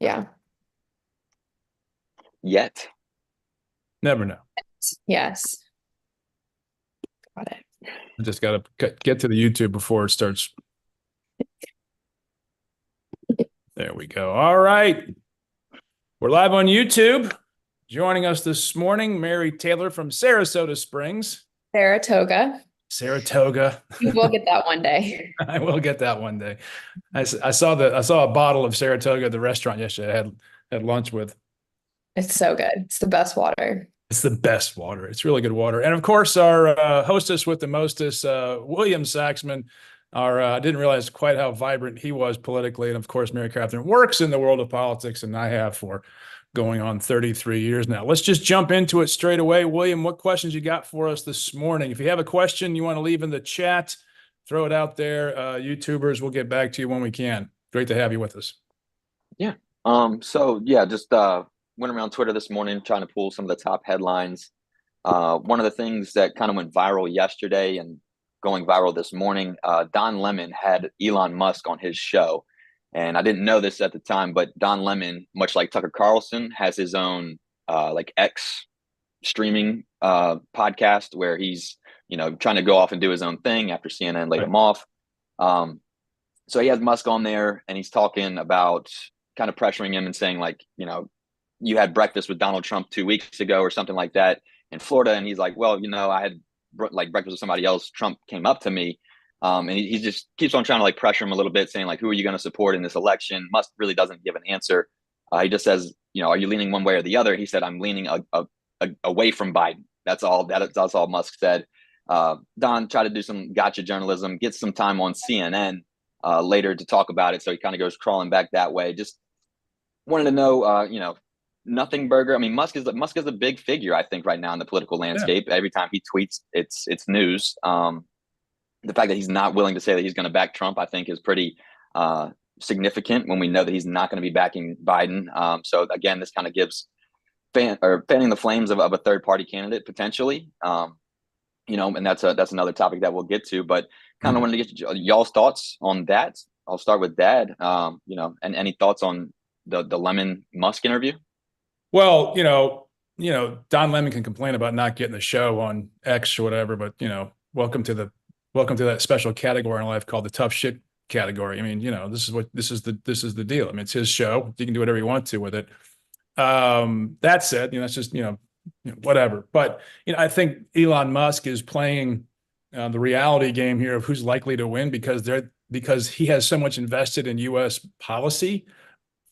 Yeah. Yet. Never know. Yes. Got it. I just got to get to the YouTube before it starts. There we go. All right. We're live on YouTube. Joining us this morning, Mary Taylor from Sarasota Springs. Saratoga. Saratoga. You will get that one day. I will get that one day. I saw a bottle of Saratoga at the restaurant yesterday. I had lunch with. It's so good. It's the best water. It's the best water. It's really good water. And of course, our hostess with the mostest, William Saxman. I didn't realize quite how vibrant he was politically. And of course, Mary Catherine works in the world of politics, and I have for going on 33 years now. Let's just jump into it straight away. William, what questions you got for us this morning? If you have a question you want to leave in the chat, throw it out there. YouTubers, we'll get back to you when we can. Great to have you with us. Yeah. Just went around Twitter this morning trying to pull some of the top headlines. One of the things that kind of went viral yesterday and going viral this morning, Don Lemon had Elon Musk on his show. And I didn't know this at the time, but Don Lemon, much like Tucker Carlson, has his own like X streaming podcast where he's, trying to go off and do his own thing after CNN laid him off. So he has Musk on there and he's talking about kind of pressuring him and saying like, you had breakfast with Donald Trump 2 weeks ago or something like that in Florida. And he's like, well, I had like breakfast with somebody else. Trump came up to me. And he just keeps on trying to like pressure him a little bit, saying like, who are you going to support in this election? Musk really doesn't give an answer. He just says, are you leaning one way or the other? He said, I'm leaning away from Biden. That's all Musk said. Don tried to do some gotcha journalism, get some time on CNN later to talk about it. So he kind of goes crawling back that way. Just wanted to know, nothing burger. I mean, Musk is a big figure, I think, right now in the political landscape. Yeah. Every time he tweets, it's news. The fact that he's not willing to say that he's going to back Trump, I think, is pretty significant when we know that he's not going to be backing Biden. So again, this kind of gives fanning the flames of a third party candidate potentially. And that's another topic that we'll get to. But kind of wanted to get y'all's thoughts on that. I'll start with Dad. And any thoughts on the Lemon Musk interview? Well, Don Lemon can complain about not getting the show on X or whatever, but welcome to that special category in life called the tough shit category. I mean, this is the deal. I mean, it's his show. You can do whatever you want to with it. That said, it's just whatever. But I think Elon Musk is playing the reality game here of who's likely to win because he has so much invested in U.S. policy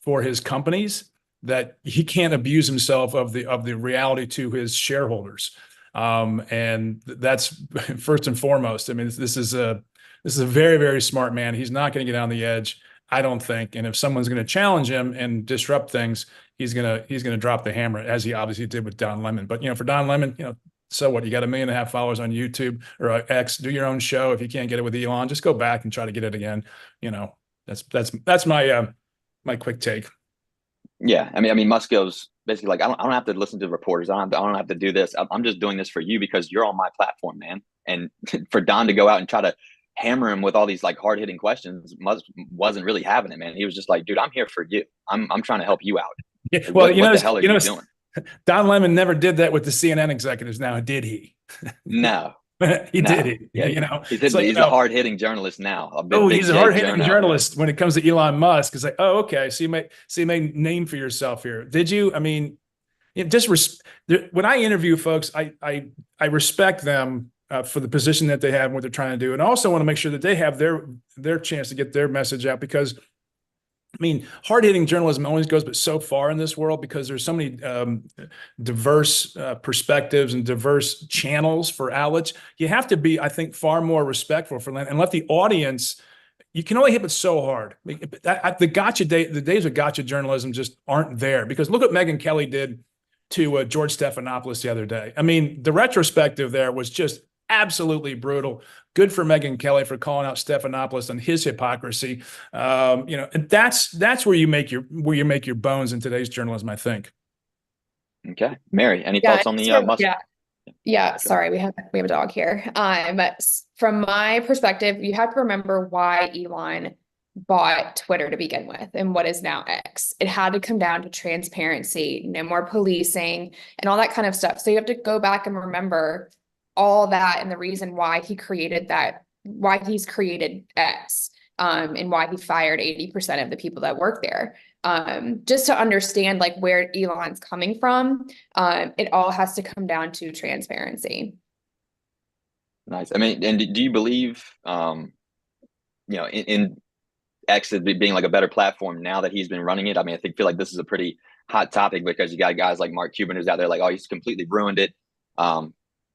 for his companies that he can't abuse himself of the reality to his shareholders. And that's first and foremost. I mean, this is a very, very smart man. He's not going to get on the edge, I don't think. And if someone's going to challenge him and disrupt things, he's going to drop the hammer, as he obviously did with Don Lemon. But for Don Lemon, so what? You got 1.5 million followers on YouTube or X. Do your own show. If you can't get it with Elon, just go back and try to get it again. That's my quick take. Yeah, I mean, Musk goes basically like, I don't have to listen to reporters. I don't have to do this. I'm just doing this for you because you're on my platform, man. And for Don to go out and try to hammer him with all these like hard hitting questions, Musk wasn't really having it, man. He was just like, dude, I'm here for you. I'm trying to help you out. Yeah, well, what the hell are you doing? Don Lemon never did that with the CNN executives. Now, did he? No. He did. Yeah, he's a hard-hitting journalist now. He's a hard-hitting journalist when it comes to Elon Musk. It's like, oh, okay. So you made name for yourself here. Did you? I mean, when I interview folks, I respect them for the position that they have and what they're trying to do, and also want to make sure that they have their chance to get their message out because. I mean, hard-hitting journalism always goes but so far in this world because there's so many diverse perspectives and diverse channels for outlets. You have to be, I think, far more respectful for that and let the audience. You can only hit it so hard. The days of gotcha journalism just aren't there because look what Megyn Kelly did to George Stephanopoulos the other day. I mean, the retrospective there was just absolutely brutal. Good for Megyn Kelly for calling out Stephanopoulos and his hypocrisy. And that's where you make your bones in today's journalism, I think. Okay, Mary, any thoughts on the Musk? Yeah. Sorry, we have a dog here. But from my perspective, you have to remember why Elon bought Twitter to begin with and what is now X. It had to come down to transparency, no more policing and all that kind of stuff. So you have to go back and remember all that and the reason why he created that, why he's created X, and why he fired 80% of the people that work there. Just to understand like where Elon's coming from, it all has to come down to transparency. Nice. I mean, and do you believe, in X as being like a better platform now that he's been running it? I mean, feel like this is a pretty hot topic because you got guys like Mark Cuban who's out there like, oh, he's completely ruined it.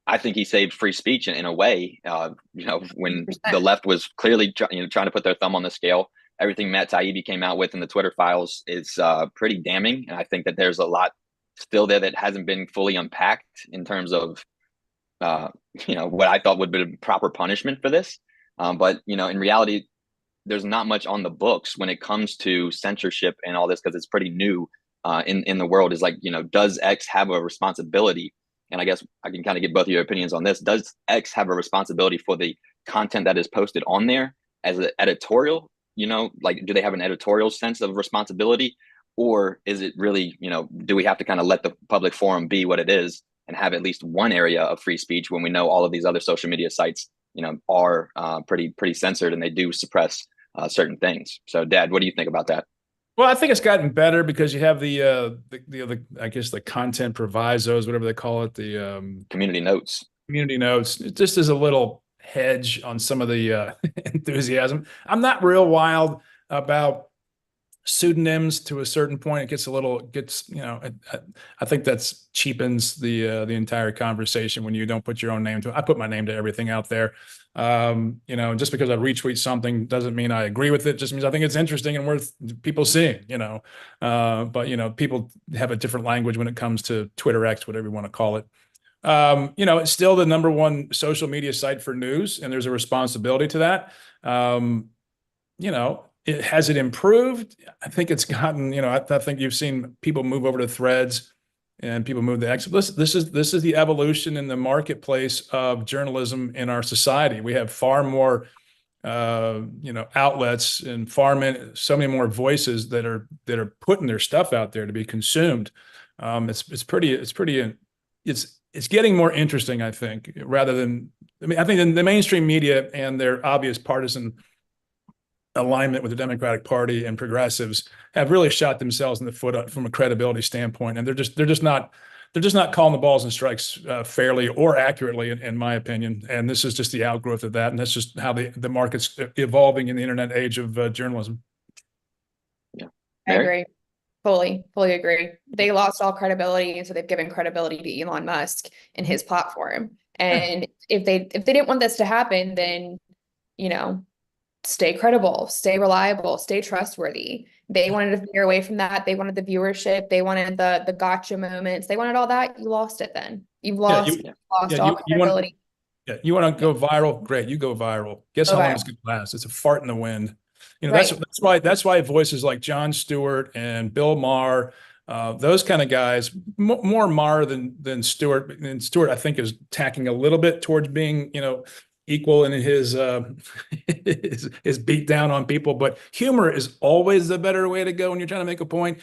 I think he saved free speech in a way. When 100%. the left was clearly trying to put their thumb on the scale, everything Matt Taibbi came out with in the Twitter files is pretty damning. And I think that there's a lot still there that hasn't been fully unpacked in terms of what I thought would be proper punishment for this. But in reality, there's not much on the books when it comes to censorship and all this because it's pretty new in the world. Is like, does X have a responsibility? And I guess I can kind of get both of your opinions on this. Does X have a responsibility for the content that is posted on there as an editorial? Like, do they have an editorial sense of responsibility? Or is it really, do we have to kind of let the public forum be what it is and have at least one area of free speech when we know all of these other social media sites, are pretty censored and they do suppress certain things? So, Dad, what do you think about that? Well, I think it's gotten better because you have the I guess the content provisos, whatever they call it, the Community notes. Community notes. It just is a little hedge on some of the enthusiasm. I'm not real wild about pseudonyms to a certain point. It gets I think that's cheapens the entire conversation when you don't put your own name to it. I put my name to everything out there. Just because I retweet something doesn't mean I agree with it. Just means I think it's interesting and worth people seeing, but people have a different language when it comes to Twitter X, whatever you want to call it. It's still the number one social media site for news, and there's a responsibility to that. Has it improved? I think it's gotten, I think you've seen people move over to Threads and people move to X. This is the evolution in the marketplace of journalism in our society. We have far more, outlets and so many more voices that are putting their stuff out there to be consumed. It's getting more interesting, I think, rather than, I think the mainstream media and their obvious partisan alignment with the Democratic Party and progressives have really shot themselves in the foot from a credibility standpoint, and they're just not calling the balls and strikes fairly or accurately, in my opinion. And this is just the outgrowth of that, and that's just how the market's evolving in the internet age of journalism. Yeah, I agree. Fully agree. They lost all credibility, and so they've given credibility to Elon Musk and his platform. And if they didn't want this to happen, then stay credible, stay reliable, stay trustworthy. They wanted to veer away from that. They wanted the viewership. They wanted the gotcha moments. They wanted all that. You lost it then. You've lost all credibility. You want to go viral? Great, you go viral. Guess how long it's going to last? It's a fart in the wind. That's why voices like Jon Stewart and Bill Maher, those kind of guys, more Maher than Stewart. And Stewart, I think, is tacking a little bit towards being, equal in his beat down on people, but humor is always the better way to go when you're trying to make a point.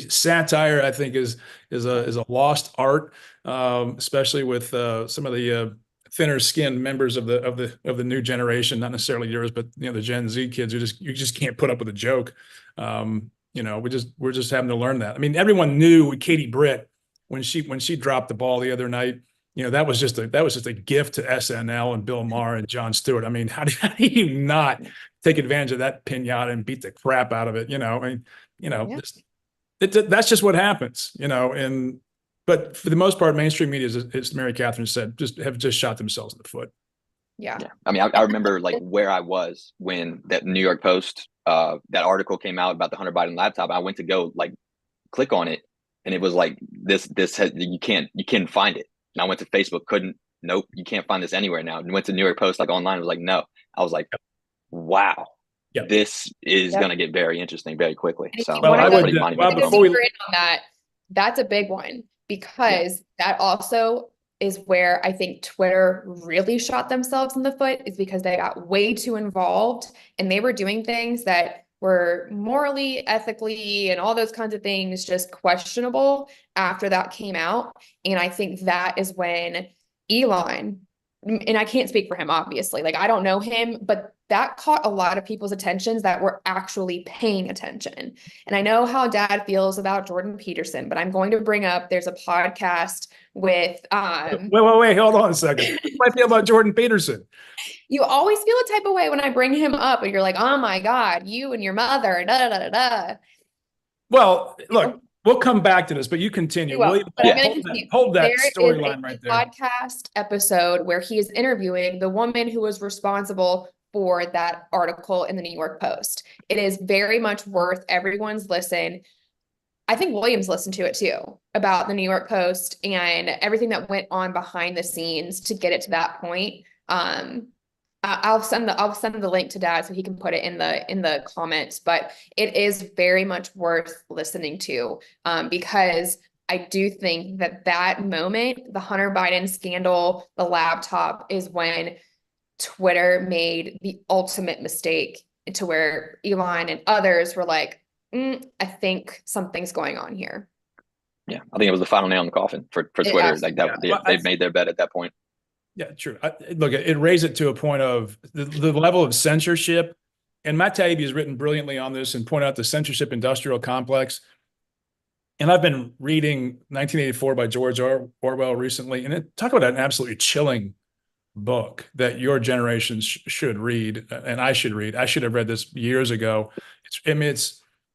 Satire, I think, is a lost art, especially with some of the thinner skinned members of the new generation, not necessarily yours, but the Gen Z kids who you just can't put up with a joke. We're just having to learn that. I mean, everyone knew Katie Britt when she dropped the ball the other night. That was just a gift to SNL and Bill Maher and Jon Stewart. I mean, how do you not take advantage of that pinata and beat the crap out of it? That's just what happens. But for the most part, mainstream media, as Mary Catherine said, have just shot themselves in the foot. Yeah. I mean, I remember like where I was when that New York Post that article came out about the Hunter Biden laptop. I went to go like click on it, and it was like this you can't find it. And I went to Facebook, nope, you can't find this anywhere now. And went to New York Post, like online, it was like, no. I was like, wow, this is going to get very interesting very quickly. So before we on that, that's a big one because that also is where I think Twitter really shot themselves in the foot, is because they got way too involved and they were doing things that were morally, ethically, and all those kinds of things just questionable after that came out. And I think that is when Elon, and I can't speak for him, obviously, like I don't know him, but that caught a lot of people's attentions that were actually paying attention. And I know how Dad feels about Jordan Peterson, but I'm going to bring up, there's a podcast with wait, hold on a second. What do I feel about Jordan Peterson? you always feel a type of way when I bring him up, and you're like, oh my God, you and your mother, da da da da. Well, look, we'll come back to this, but you continue. Well, but I'm Yeah. going to continue. Hold that There is storyline a right there. podcast episode where he is interviewing the woman who was responsible for that article in the New York Post. It is very much worth everyone's listen. I think Williams listened to it too, about the New York Post and everything that went on behind the scenes to get it to that point. I'll send the link to Dad so he can put it in the comments, but it is very much worth listening to, because I do think that moment, the Hunter Biden scandal, the laptop, is when Twitter made the ultimate mistake, to where Elon and others were like, I think something's going on here. Yeah, I think it was the final nail in the coffin for Twitter. Like that, they've made their bed at that point. Yeah, true. Look, it raised it to a point of the level of censorship. And Matt Taibbi has written brilliantly on this and pointed out the censorship industrial complex. And I've been reading 1984 by George Orwell recently, and talk about an absolutely chilling book that your generation should read, and I should read. I should have read this years ago. It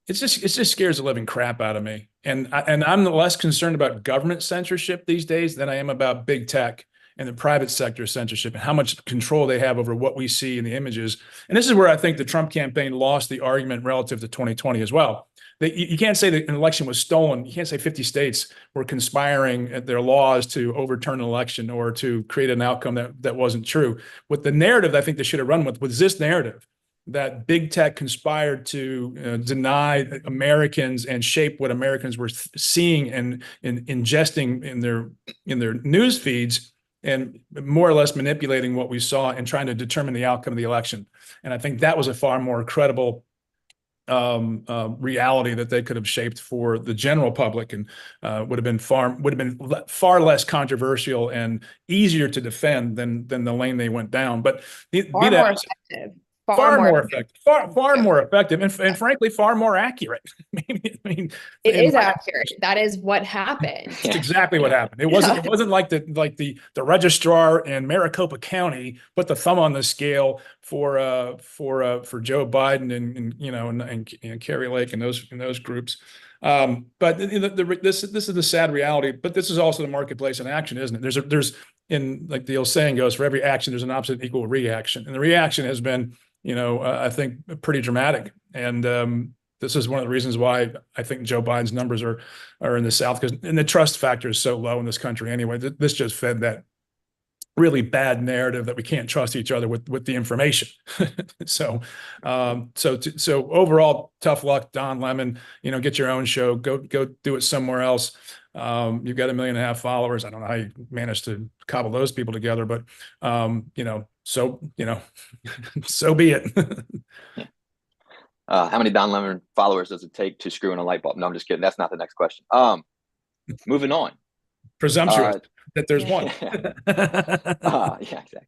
just scares the living crap out of me. And I'm less concerned about government censorship these days than I am about big tech and the private sector censorship and how much control they have over what we see in the images. And this is where I think the Trump campaign lost the argument relative to 2020 as well. You can't say that an election was stolen. You can't say 50 states were conspiring at their laws to overturn an election or to create an outcome that wasn't true. What the narrative I think they should have run with was this narrative, that big tech conspired to deny Americans and shape what Americans were seeing and ingesting in their news feeds, and more or less manipulating what we saw and trying to determine the outcome of the election. And I think that was a far more credible reality that they could have shaped for the general public, and would have been far less controversial and easier to defend than the lane they went down. But Far more effective. Far more effective, far more effective, and frankly, far more accurate. I mean, it is accurate. That is what happened. It's exactly what happened. It wasn't like the registrar in Maricopa County put the thumb on the scale for Joe Biden and Kerry Lake and those groups. But this is the sad reality. But this is also the marketplace in action, isn't it? There's in, like the old saying goes, for every action there's an opposite equal reaction, and the reaction has been, I think, pretty dramatic. And this is one of the reasons why I think Joe Biden's numbers are in the South, and the trust factor is so low in this country anyway. This just fed that really bad narrative that we can't trust each other with the information. So overall, tough luck, Don Lemon. Get your own show. Go do it somewhere else. You've got 1.5 million followers. I don't know how you managed to cobble those people together, but so be it. How many Don Lemon followers does it take to screw in a light bulb? No, I'm just kidding. That's not the next question. Moving on. Presumptuous that there's one. Yeah, exactly.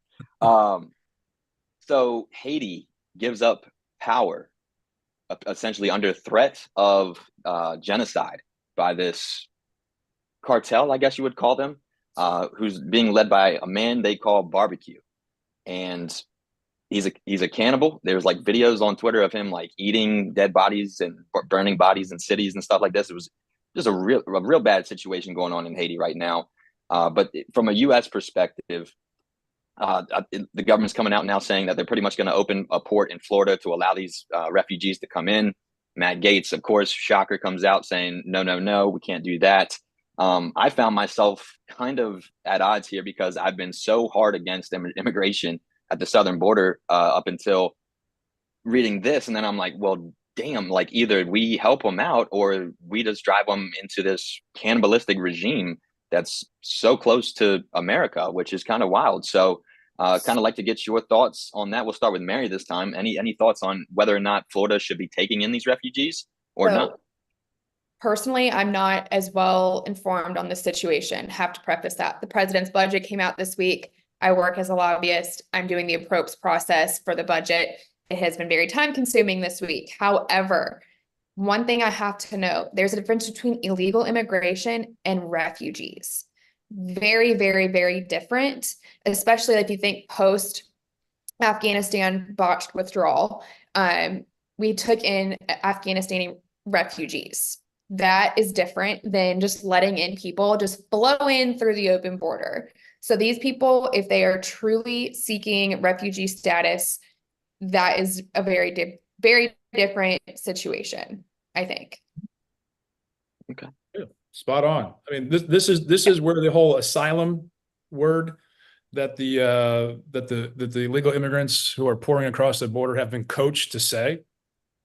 So Haiti gives up power, essentially under threat of genocide by this cartel, I guess you would call them, who's being led by a man they call Barbecue, and he's a cannibal. There's like videos on Twitter of him like eating dead bodies and burning bodies in cities and stuff like this. It was just a real bad situation going on in Haiti right now. But from a U.S. perspective, the government's coming out now saying that they're pretty much going to open a port in Florida to allow these refugees to come in. Matt Gaetz, of course, shocker, comes out saying, no, we can't do that. I found myself kind of at odds here because I've been so hard against immigration at the southern border up until reading this. And then I'm like, well, damn, like either we help them out or we just drive them into this cannibalistic regime that's so close to America, which is kind of wild. So kind of like to get your thoughts on that. We'll start with Mary this time. Any thoughts on whether or not Florida should be taking in these refugees or not? So personally, I'm not as well informed on the situation. Have to preface that. The president's budget came out this week. I work as a lobbyist. I'm doing the approps process for the budget. It has been very time consuming this week. However, one thing I have to know, there's a difference between illegal immigration and refugees. Very, very, very different, especially if you think post Afghanistan botched withdrawal. We took in Afghanistani refugees. That is different than just letting in people just flow in through the open border. So these people, if they are truly seeking refugee status, that is a very different situation, I think. Okay. Yeah, spot on. I mean, this is where the whole asylum word that the illegal immigrants who are pouring across the border have been coached to say.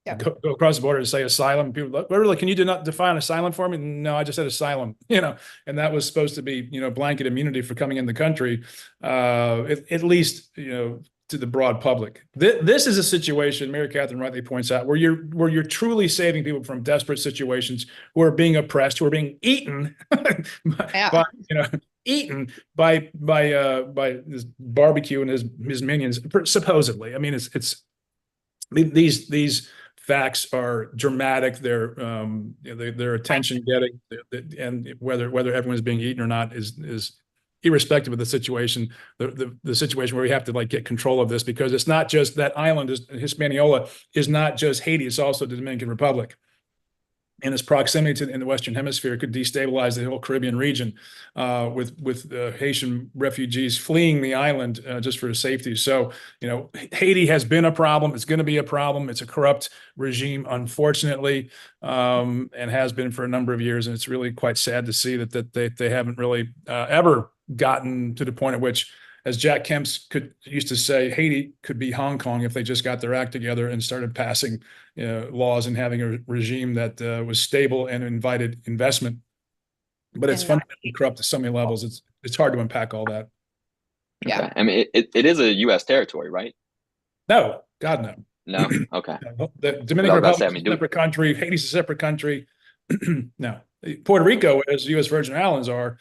Yep. Go across the border and say asylum. People like, really, can you do not define asylum for me? No, I just said asylum, and that was supposed to be, blanket immunity for coming in the country, at least, to the broad public. This is a situation, Mary Catherine rightly points out, where you're truly saving people from desperate situations, who are being oppressed, who are being eaten by, eaten by this barbecue and his minions, supposedly. I mean, it's these facts are dramatic. They're attention getting, and whether everyone's being eaten or not is irrespective of the situation. The situation where we have to get control of this, because it's not just that island, Hispaniola is not just Haiti, it's also the Dominican Republic. And its proximity in the Western Hemisphere could destabilize the whole Caribbean region, with Haitian refugees fleeing the island just for safety. So, Haiti has been a problem. It's going to be a problem. It's a corrupt regime, unfortunately, and has been for a number of years. And it's really quite sad to see that they haven't really ever gotten to the point at which, as Jack Kemp used to say, Haiti could be Hong Kong if they just got their act together and started passing laws and having a regime that was stable and invited investment. But it's fundamentally corrupt at so many levels. It's hard to unpack all that. Yeah. Okay. I mean, it is a U.S. territory, right? No, God, no. No. Okay. The Dominican Republic is a separate country. Haiti's a separate country. No. Puerto Rico, as U.S. Virgin Islands are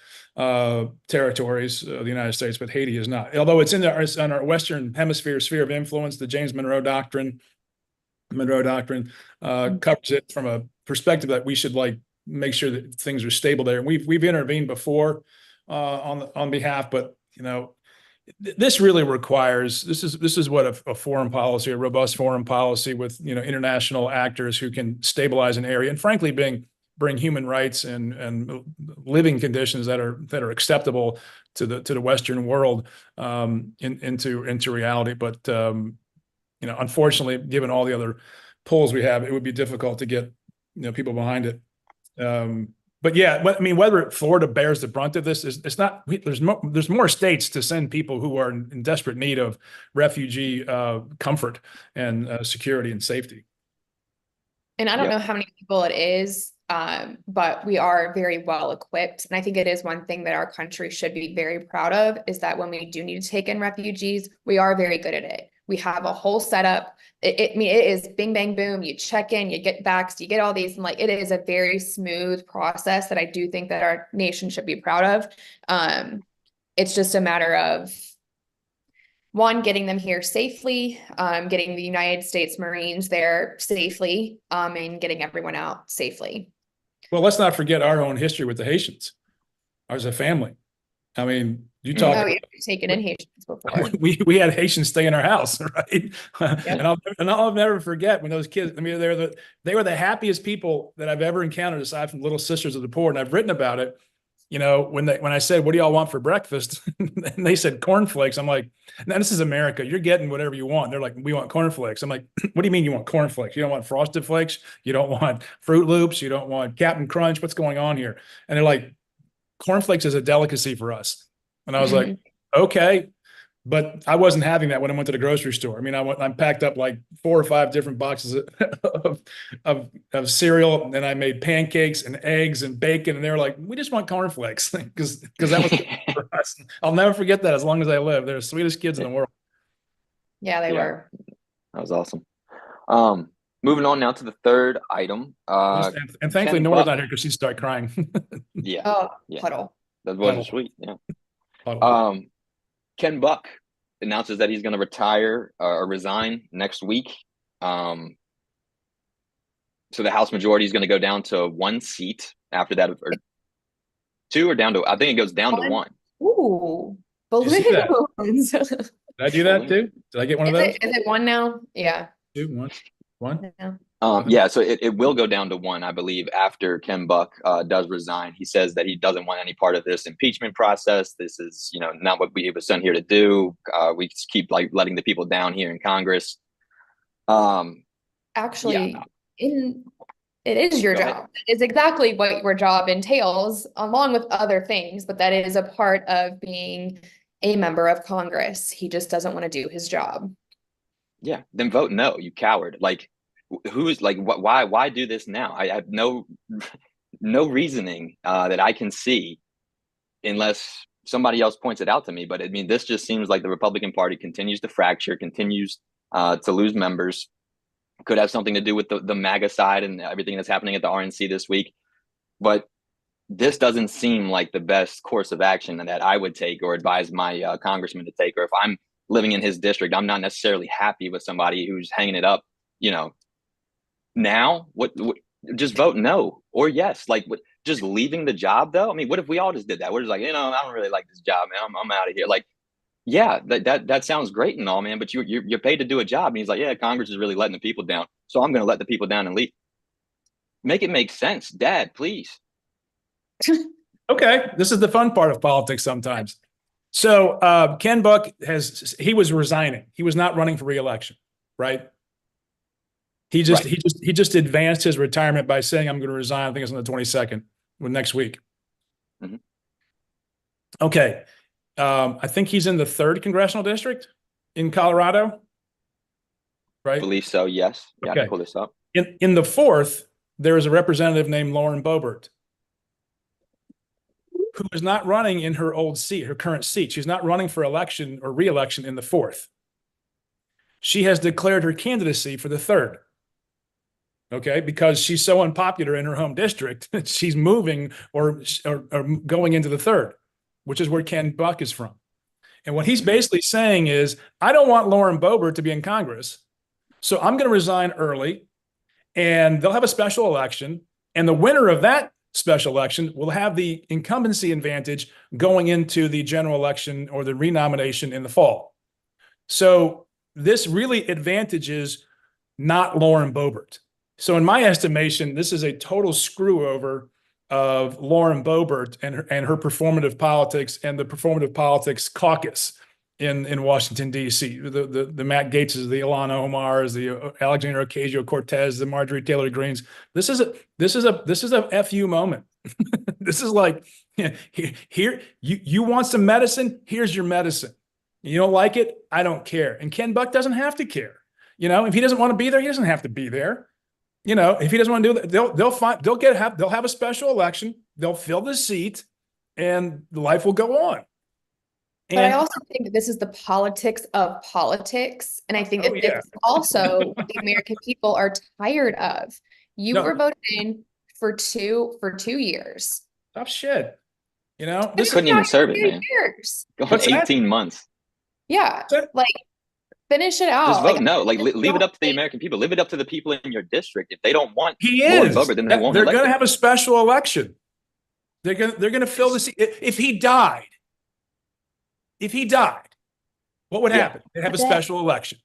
territories of the United States, but Haiti is not. Although it's on our Western Hemisphere sphere of influence, the James Monroe Doctrine covers it from a perspective that we should make sure that things are stable there. And we've intervened before on behalf, but this really requires, this is what a foreign policy, a robust foreign policy with international actors who can stabilize an area, and frankly bring human rights and living conditions that are acceptable to the Western world into reality. But unfortunately, given all the other polls we have, it would be difficult to get people behind it. But yeah, I mean, whether Florida bears the brunt of this it's not. There's more states to send people who are in desperate need of refugee comfort and security and safety. And I don't know how many people it is, but we are very well equipped. And I think it is one thing that our country should be very proud of, is that when we do need to take in refugees, we are very good at it. We have a whole setup. I mean, it is bing, bang, boom. You check in, you get backs, you get all these. And it is a very smooth process that I do think that our nation should be proud of. It's just a matter of, one, getting them here safely, getting the United States Marines there safely, and getting everyone out safely. Well, let's not forget our own history with the Haitians, as a family. I mean, you talk. Oh, you've taken in Haitians before. We had Haitians stay in our house, right? Yep. And I'll never forget when those kids. I mean, they were the happiest people that I've ever encountered, aside from Little Sisters of the Poor, and I've written about it. When I said, "What do y'all want for breakfast?" and they said cornflakes. I'm like, "Now this is America. You're getting whatever you want." They're like, "We want cornflakes." I'm like, "What do you mean you want cornflakes? You don't want Frosted Flakes? You don't want Fruit Loops? You don't want Captain Crunch? What's going on here?" And they're like, "Cornflakes is a delicacy for us." And I was like, "Okay." But I wasn't having that when I went to the grocery store. I mean, I packed up like 4 or 5 different boxes of cereal, and I made pancakes and eggs and bacon, and they were like, "We just want cornflakes," because that was for us. I'll never forget that as long as I live. They're the sweetest kids in the world. Yeah, they were. That was awesome. Moving on now to the third item. And thankfully, Ken Nora's Buck. not here because she'd start crying. Yeah, Oh, yeah, puddle. that was Puddle. sweet. Yeah. Puddle. Ken Buck announces that he's going to retire or resign next week. So the House majority is going to go down to 1 seat after that, or 2, or down to, I think it goes down to 1. Ooh, Did you see that? balloons. Did I do that too? Did I get one of those? Is it 1 now? Yeah. 2, 1, 1. Yeah. Yeah, so it will go down to 1, I believe, after Ken Buck does resign. He says that he doesn't want any part of this impeachment process. This is, not what we were sent here to do. We just keep like letting the people down here in Congress. Actually, Yeah. it is your Go ahead. job. It's exactly what your job entails, along with other things, but that is a part of being a member of Congress. He just doesn't want to do his job. Yeah, then vote no, you coward. Like, who's like, why do this now? I have no reasoning that I can see, unless somebody else points it out to me. But I mean, this just seems like the Republican Party continues to fracture, continues to lose members. Could have something to do with the MAGA side and everything that's happening at the RNC this week. But this doesn't seem like the best course of action that I would take or advise my congressman to take. Or if I'm living in his district, I'm not necessarily happy with somebody who's hanging it up, now. What just vote no or yes. Like, just leaving the job, though? I mean, what if we all just did that? We're just like, I don't really like this job, man. I'm out of here. Like, yeah, that sounds great and all, man, but you're paid to do a job. And he's like, yeah, Congress is really letting the people down, so I'm going to let the people down and leave. Make it make sense, Dad, please. Okay, this is the fun part of politics sometimes. So Ken Buck he was resigning. He was not running for re-election, right? He just advanced his retirement by saying, "I'm going to resign." I think it's on the 22nd, next week. Mm-hmm. Okay. I think he's in the 3rd congressional district in Colorado, right? I believe so. Yes. Yeah, Okay. I can pull this up. In the 4th, there is a representative named Lauren Boebert, who is not running in her old seat, her current seat. She's not running for election or re-election in the 4th. She has declared her candidacy for the 3rd. Okay, because she's so unpopular in her home district, she's moving or going into the 3rd, which is where Ken Buck is from. And what he's basically saying is, I don't want Lauren Boebert to be in Congress, so I'm going to resign early, and they'll have a special election, and the winner of that special election will have the incumbency advantage going into the general election or the renomination in the fall. So this really advantages not Lauren Boebert. So in my estimation, this is a total screw over of Lauren Boebert and her performative politics and the performative politics caucus in Washington, D.C. The Matt Gaetzes, the Ilhan Omars, the Alexandria Ocasio-Cortez, the Marjorie Taylor Greens. This is a FU moment. This is like, here you want some medicine? Here's your medicine. You don't like it? I don't care. And Ken Buck doesn't have to care. If he doesn't want to be there, he doesn't have to be there. If he doesn't want to do that, they'll have a special election. They'll fill the seat, and life will go on. But I also think that this is the politics of politics, and I think that this is also the American people are tired of. You were voted in for 2 years. Oh, Tough shit. This couldn't even serve it, man. Years. Going 18 months. Yeah, like finish it out. Just vote no. Like, leave it up to the American people. Leave it up to the people in your district. If they don't want Lauren Boebert, then they won't. They're going to have a special election. They're going to fill the seat. If he died, what would happen? They'd have a special election.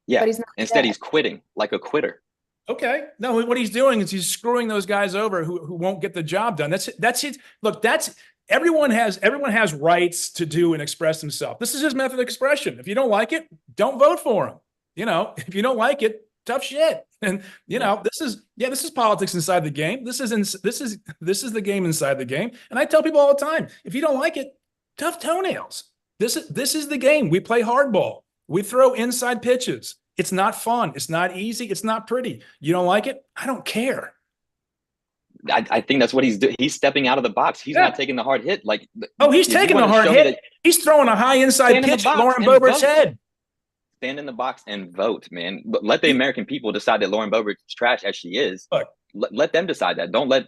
Yeah. But he's not Instead, dead. he's quitting like a quitter. Okay. No, what he's doing is he's screwing those guys over who won't get the job done. That's it. Look, everyone has rights to do and express themselves. This is his method of expression. If you don't like it, don't vote for him. If you don't like it, tough shit. And this is politics inside the game. This is the game inside the game. And I tell people all the time, if you don't like it, tough toenails. This is the game. We play hardball. We throw inside pitches. It's not fun. It's not easy. It's not pretty. You don't like it? I don't care. I think that's what he's doing. He's stepping out of the box. He's not taking the hard hit. Like, he's taking the hard hit. He's throwing a high inside pitch at Lauren Boebert's head. Stand in the box and vote, man. But let the American people decide that Lauren Boebert is trash as she is. Look, let them decide that. Don't let.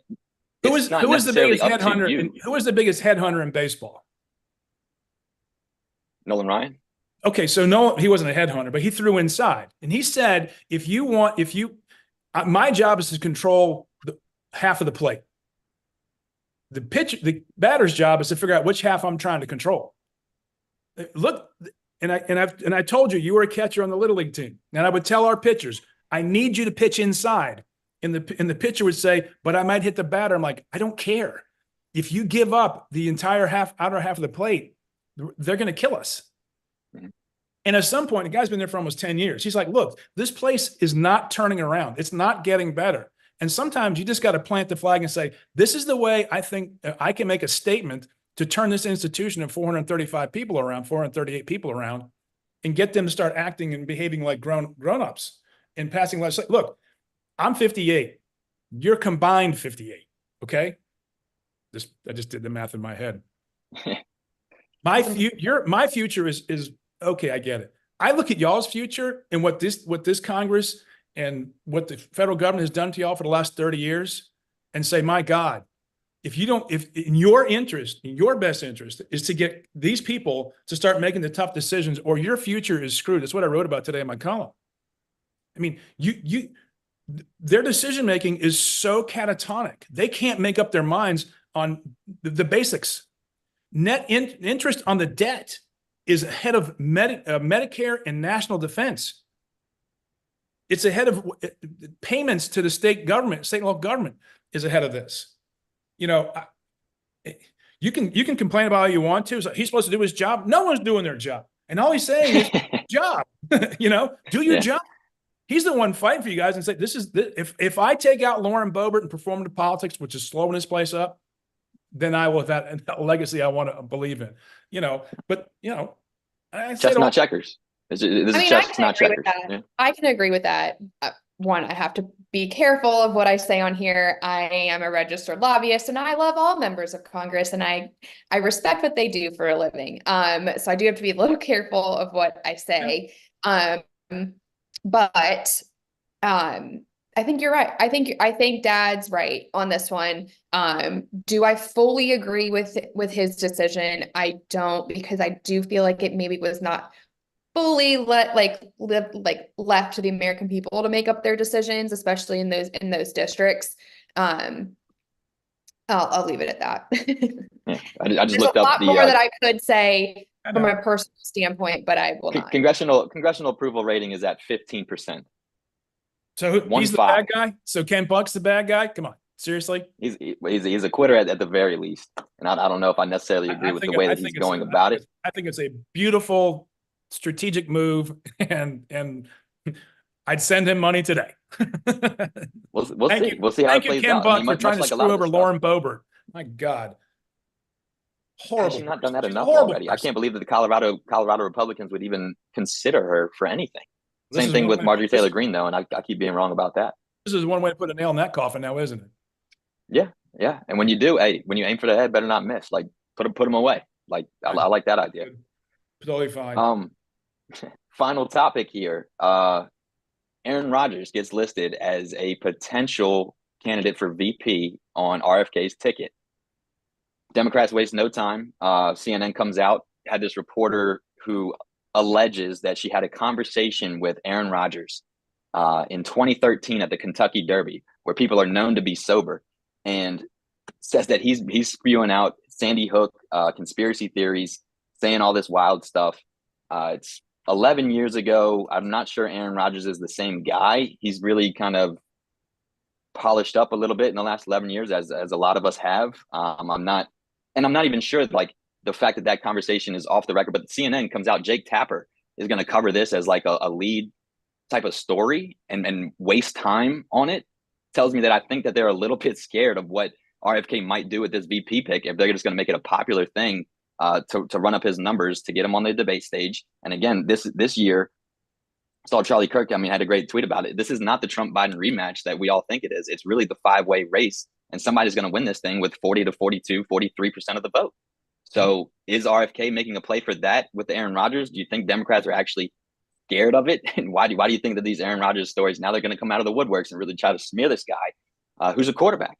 Who was the biggest headhunter? Who was the biggest headhunter in baseball? Nolan Ryan. Okay, so no, he wasn't a headhunter, but he threw inside, and he said, my job is to control half of the plate. The batter's job is to figure out which half I'm trying to control. Look, and I told you were a catcher on the Little League team, and I would tell our pitchers, I need you to pitch inside, and the pitcher would say, but I might hit the batter. I'm like, I don't care. If you give up the entire outer half of the plate, they're going to kill us. Mm-hmm. And at some point, the guy's been there for almost 10 years. He's like, look, this place is not turning around. It's not getting better. And sometimes you just got to plant the flag and say, this is the way I think I can make a statement to turn this institution of 438 people around and get them to start acting and behaving like grown-ups and passing legislation. Look, I'm 58. You're combined 58. Okay. I just did the math in my head. My future is okay. I get it. I look at y'all's future and what this Congress and what the federal government has done to y'all for the last 30 years and say, my God, if in your interest, in your best interest is to get these people to start making the tough decisions or your future is screwed. That's what I wrote about today in my column. I mean, their decision-making is so catatonic. They can't make up their minds on the basics. Net interest on the debt is ahead of Medicare and national defense. It's ahead of payments to the state and local government is ahead of this. You know, you can complain about how you want to. So he's supposed to do his job. No one's doing their job. And all he's saying is job, do your job. He's the one fighting for you guys and say, if I take out Lauren Boebert and performative politics, which is slowing this place up, then I will have that legacy I want to believe in, chess, not checkers. This is chess, not checkers. Yeah. I can agree with that. One, I have to be careful of what I say on here. I am a registered lobbyist and I love all members of Congress and I respect what they do for a living. So I do have to be a little careful of what I say. But I think you're right. I think Dad's right on this one. Do I fully agree with his decision? I don't, because I do feel like it maybe was not fully left to the American people to make up their decisions, especially in those districts. I'll leave it at that. Yeah, I just There's looked a up lot more that I could say from a personal standpoint, but I will not. Congressional approval rating is at 15%. So he's the bad guy? So Ken Buck's the bad guy? Come on, seriously? He's a quitter at the very least. And I don't know if I necessarily agree with the way that he's going about it. I think it's a beautiful strategic move, and I'd send him money today. We'll see. We'll see how it plays Ken out. Buck, for trying to screw over Lauren Boebert. My God. Horrible. Has she not done that enough already? I can't believe that the Colorado Republicans would even consider her for anything. Same thing with Marjorie Taylor Greene, though, and I keep being wrong about that. This is one way to put a nail in that coffin now, isn't it? Yeah. And when you do, when you aim for the head, better not miss. Like, put them away. Like, I like that idea. Totally fine. Final topic here. Aaron Rodgers gets listed as a potential candidate for VP on RFK's ticket. Democrats waste no time. CNN comes out, had this reporter who alleges that she had a conversation with Aaron Rodgers in 2013 at the Kentucky Derby, where people are known to be sober, and says that he's spewing out Sandy Hook conspiracy theories, saying all this wild stuff. It's 11 years ago. I'm not sure Aaron Rodgers is the same guy. He's really kind of polished up a little bit in the last 11 years, as a lot of us have. I'm not even sure, like, the fact that conversation is off the record, but CNN comes out, Jake Tapper is going to cover this as like a lead type of story and waste time on it. Tells me that I think that they're a little bit scared of what RFK might do with this VP pick if they're just going to make it a popular thing to run up his numbers to get him on the debate stage. And again, this year, saw Charlie Kirk, I mean, had a great tweet about it. This is not the Trump-Biden rematch that we all think it is. It's really the five-way race, and somebody's going to win this thing with 40 to 42, 43% of the vote. So is RFK making a play for that with Aaron Rodgers? Do you think Democrats are actually scared of it? And why do you think that these Aaron Rodgers stories, now they're going to come out of the woodworks and really try to smear this guy who's a quarterback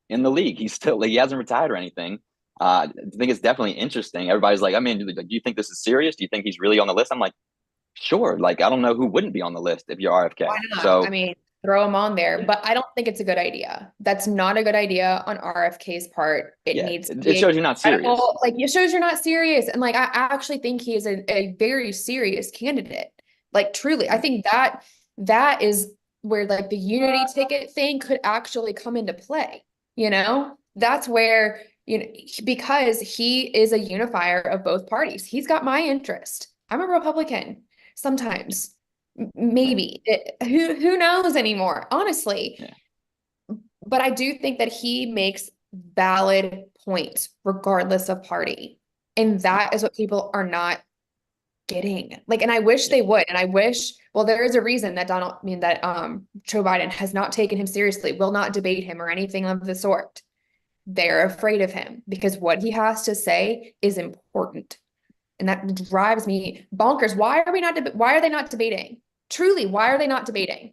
in the league? He hasn't retired or anything. I think it's definitely interesting. Everybody's like, I mean, do you think this is serious? Do you think he's really on the list? I'm like, sure. Like, I don't know who wouldn't be on the list if you're RFK. Why not? So I mean, throw him on there, but I don't think it's a good idea. That's not a good idea on RFK's part. It needs to be it shows you're not serious. Like, it shows you're not serious. And like, I actually think he is a very serious candidate. Like, truly, I think that is where like the unity ticket thing could actually come into play. You know, that's where, you know, because he is a unifier of both parties. He's got my interest. I'm a Republican. Sometimes, maybe who knows anymore, honestly. Yeah. But I do think that he makes valid points regardless of party. And that is what people are not getting. Like, and I wish they would. And I wish, well, there is a reason that Joe Biden has not taken him seriously, will not debate him or anything of the sort. They're afraid of him because what he has to say is important. And that drives me bonkers. Why are they not debating? Truly, why are they not debating?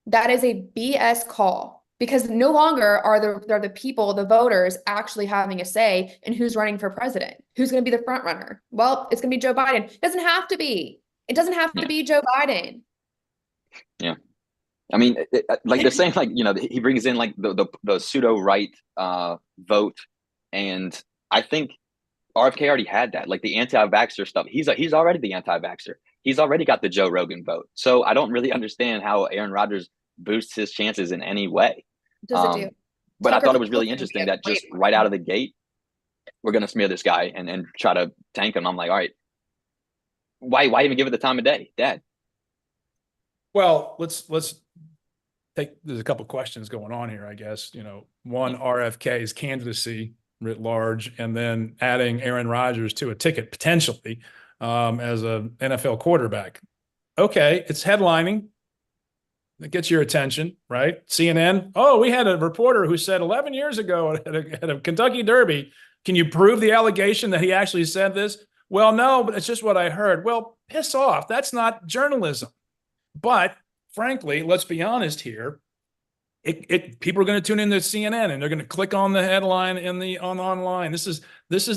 That is a BS call, because no longer are the people, the voters, actually having a say in who's running for president, who's going to be the front runner. Well, it's going to be Joe Biden. It doesn't have to be. It doesn't have to be Joe Biden. Yeah. I mean, like they're saying, like, you know, he brings in like the pseudo right vote, and I think RFK already had that, like the anti-vaxxer stuff. He's already the anti-vaxxer. He's already got the Joe Rogan vote. So I don't really understand how Aaron Rodgers boosts his chances in any way. Does it do? But I thought it was really interesting that just right out of the gate, we're going to smear this guy and try to tank him. I'm like, all right, why even give it the time of day, Dad? Well, let's take, there's a couple of questions going on here, I guess. You know, one, RFK's candidacy writ large, and then adding Aaron Rodgers to a ticket potentially as a NFL quarterback. Okay, it's headlining. It gets your attention, right? CNN. Oh, we had a reporter who said 11 years ago at a Kentucky Derby, can you prove the allegation that he actually said this? Well, no, but it's just what I heard. Well, piss off. That's not journalism. But frankly, let's be honest here. People are going to tune into CNN and they're going to click on the headline online. This is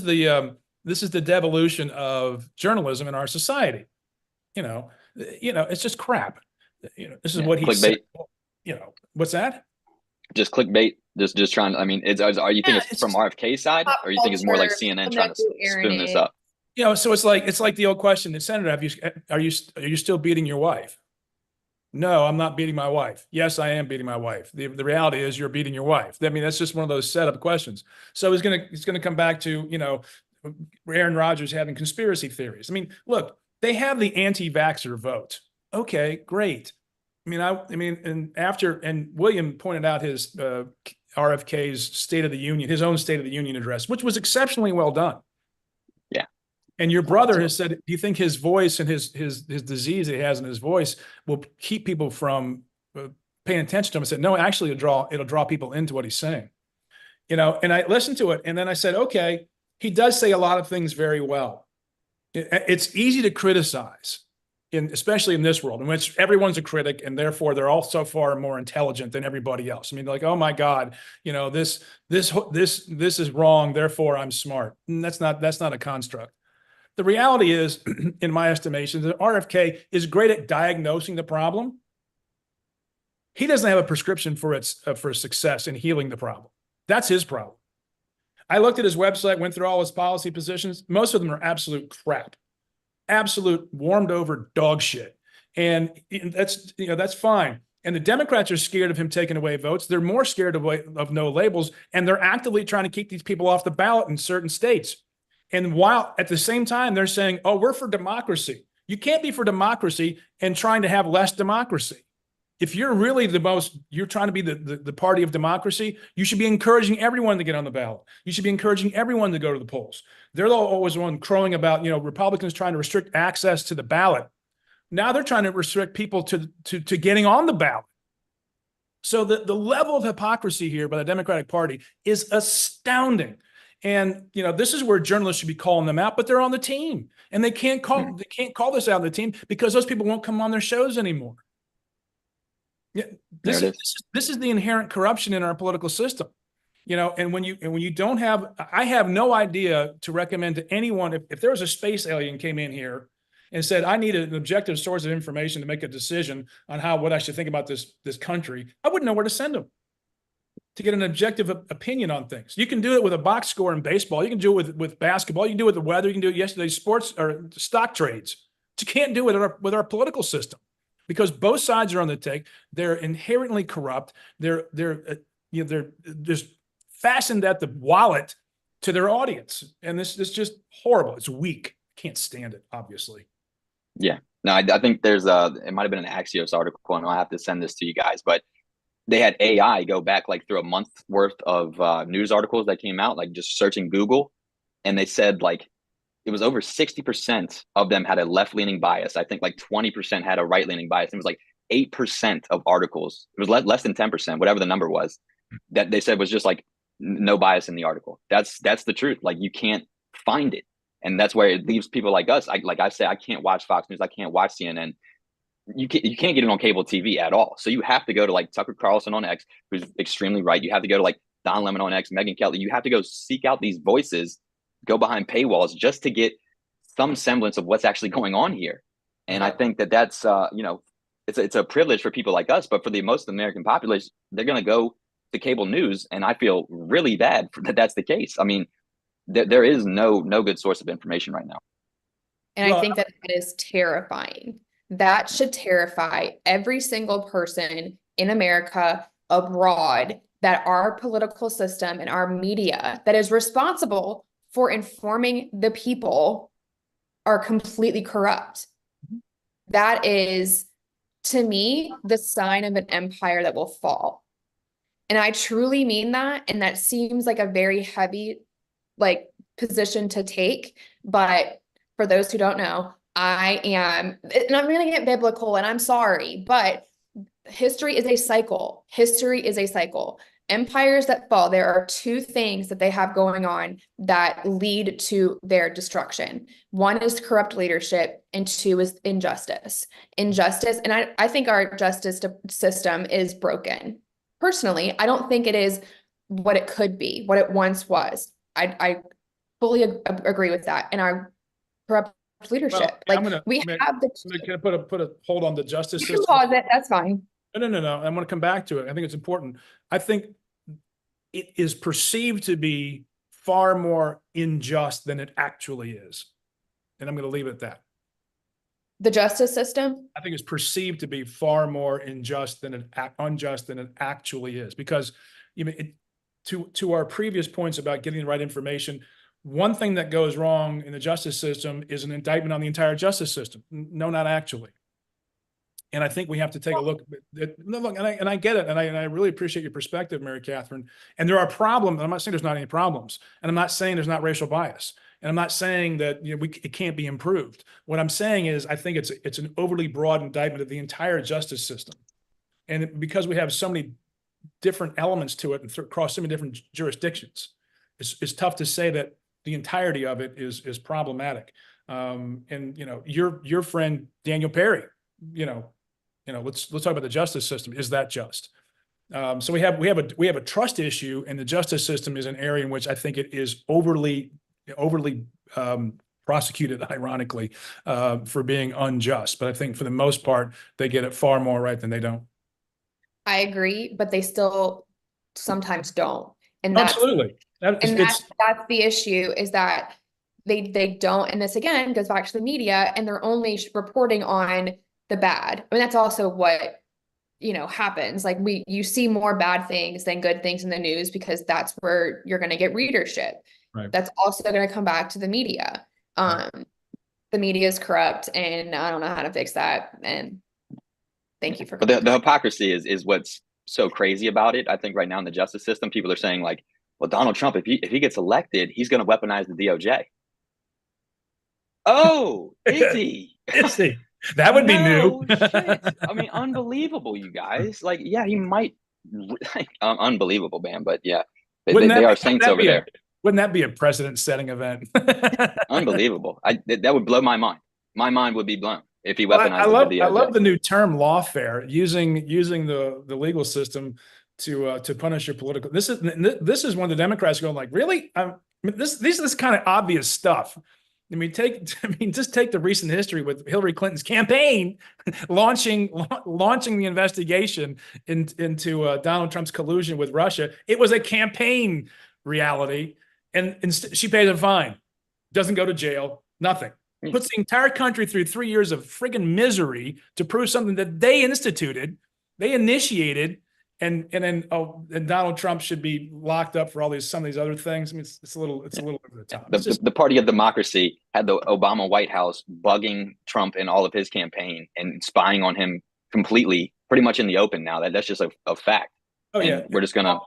the devolution of journalism in our society. You know, it's just crap. You know, this is what he clickbait. said. You know, what's that? Just clickbait. Just trying. I mean, are you think it's from RFK's side, or you think it's more like CNN trying to spoon this up? You know, so it's like the old question, Senator, are you still beating your wife? No, I'm not beating my wife. Yes, I am beating my wife. The reality is you're beating your wife. I mean, that's just one of those setup questions. So it's gonna come back to, you know, Aaron Rodgers having conspiracy theories. I mean, look, they have the anti-vaxxer vote. Okay, great. I mean, and William pointed out his RFK's State of the Union, his own State of the Union address, which was exceptionally well done. Yeah. And your brother has said, do you think his voice and his disease that he has in his voice will keep people from paying attention to him? I said, no, actually it'll draw people into what he's saying. You know, and I listened to it and then I said, okay, he does say a lot of things very well. It's easy to criticize, especially in this world in which everyone's a critic and therefore they're all so far more intelligent than everybody else. I mean, like, oh my God, you know, this is wrong, therefore I'm smart. And that's not a construct. The reality is, in my estimation, that RFK is great at diagnosing the problem. He doesn't have a prescription for success in healing the problem. That's his problem. I looked at his website, went through all his policy positions. Most of them are absolute crap, absolute warmed over dog shit. And that's fine. And the Democrats are scared of him taking away votes. They're more scared of no labels, and they're actively trying to keep these people off the ballot in certain states. And while at the same time, they're saying, oh, we're for democracy. You can't be for democracy and trying to have less democracy. If you're really you're trying to be the party of democracy, you should be encouraging everyone to get on the ballot. You should be encouraging everyone to go to the polls. They're always one crowing about, Republicans trying to restrict access to the ballot. Now they're trying to restrict people to getting on the ballot. So the level of hypocrisy here by the Democratic Party is astounding. And this is where journalists should be calling them out, but they're on the team, and they can't call this out on the team because those people won't come on their shows anymore. Yeah, this is the inherent corruption in our political system, and when you don't have, I have no idea to recommend to anyone, if there was a space alien came in here and said, I need an objective source of information to make a decision on what I should think about this country, I wouldn't know where to send them to get an objective opinion on things. You can do it with a box score in baseball. You can do it with basketball. You can do it with the weather. You can do it yesterday's sports or stock trades. But you can't do it with our political system, because both sides are on the take. They're inherently corrupt. They're just fastened at the wallet to their audience, and this is just horrible. It's weak. Can't stand it, obviously. Yeah, no, I think there's it might have been an Axios article, and I'll have to send this to you guys, but they had AI go back like through a month worth of news articles that came out, like just searching Google, and they said like it was over 60% of them had a left-leaning bias. I think like 20% had a right-leaning bias. It was like 8% of articles. It was less than 10%, whatever the number was, that they said was just like no bias in the article. That's the truth. Like you can't find it. And that's where it leaves people like us. Like I say, I can't watch Fox News. I can't watch CNN. You can't get it on cable TV at all. So you have to go to like Tucker Carlson on X, who's extremely right. You have to go to like Don Lemon on X, Megyn Kelly. You have to go seek out these voices, go behind paywalls just to get some semblance of what's actually going on here. And I think that's it's a privilege for people like us, but for the most American population, they're going to go to cable news, and I feel really bad that that's the case. I mean, there is no good source of information right now. And I think that is terrifying. That should terrify every single person in America, abroad, that our political system and our media that is responsible for informing the people are completely corrupt. That is, to me, the sign of an empire that will fall. And I truly mean that. And that seems like a very heavy, position to take. But for those who don't know, and I'm going to get biblical, and I'm sorry, but history is a cycle. History is a cycle. Empires that fall, there are two things that they have going on that lead to their destruction. One is corrupt leadership, and two is injustice. And I think our justice system is broken. Personally, I don't think it is what it could be, what it once was. I fully agree with that. And our corrupt leadership, I'm gonna put a hold on the justice system. You can pause it. That's fine. No. I'm going to come back to it. I think it's important. I think it is perceived to be far more unjust than it actually is. And I'm going to leave it at that. The justice system? I think it's perceived to be far more unjust than it actually is. Because to our previous points about getting the right information, one thing that goes wrong in the justice system is an indictment on the entire justice system. No, not actually. And I think we have to take a look. Look, and I get it, and I really appreciate your perspective, Mary Catherine. And there are problems. I'm not saying there's not any problems, and I'm not saying there's not racial bias, and I'm not saying that it can't be improved. What I'm saying is I think it's an overly broad indictment of the entire justice system, and because we have so many different elements to it and across so many different jurisdictions, it's tough to say that the entirety of it is problematic. And your friend Daniel Perry, let's talk about the justice system. Is that just? So we have a trust issue, and the justice system is an area in which I think it is overly prosecuted, ironically, for being unjust. But I think for the most part, they get it far more right than they don't. I agree, but they still sometimes don't. And that's, absolutely. That's the issue, is that they don't. And this again goes back to the media, and they're only reporting on the bad. I mean, that's also what happens. Like you see more bad things than good things in the news, because that's where you're going to get readership. Right. That's also going to come back to the media. The media is corrupt, and I don't know how to fix that. And Thank you for. But the hypocrisy is what's so crazy about it. I think right now in the justice system, people are saying like, well, Donald Trump, if he gets elected, he's going to weaponize the DOJ. Oh, is he? Is he? That would be new. Shit. I mean, unbelievable, you guys. Like, yeah, he might. Like, unbelievable, man. But yeah, they are saints over there. Wouldn't that be a precedent-setting event? Unbelievable. That would blow my mind. My mind would be blown if he weaponized the DOJ. I love the new term lawfare, using the legal system to punish your political. This is when the Democrats are going like, really? This is kind of obvious stuff. I mean, just take the recent history with Hillary Clinton's campaign launching the investigation into Donald Trump's collusion with Russia. It was a campaign reality, and she pays a fine, doesn't go to jail, nothing. Puts the entire country through 3 years of friggin' misery to prove something that they instituted, they initiated, and then Donald Trump should be locked up for some of these other things. I mean, it's a little over the top. The party of democracy had the Obama White House bugging Trump in all of his campaign and spying on him completely, pretty much in the open now. That's just a fact. Oh yeah, we're just gonna.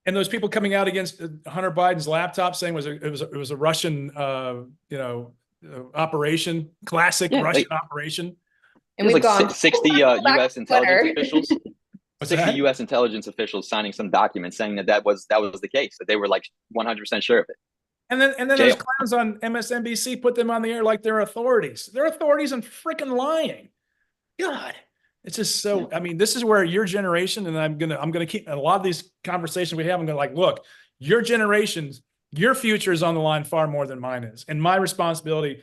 And those people coming out against Hunter Biden's laptop saying it was a Russian operation, classic Russian operation. And we've got 60 U.S. intelligence officials. 60 U.S. intelligence officials signing some documents saying that was the case, that they were like 100% sure of it. And then those clowns on MSNBC put them on the air like they're authorities. They're authorities and freaking lying. God, it's just so. I mean, this is where your generation, and I'm gonna keep a lot of these conversations we have. I'm gonna like, look, your generations, your future is on the line far more than mine is, and my responsibility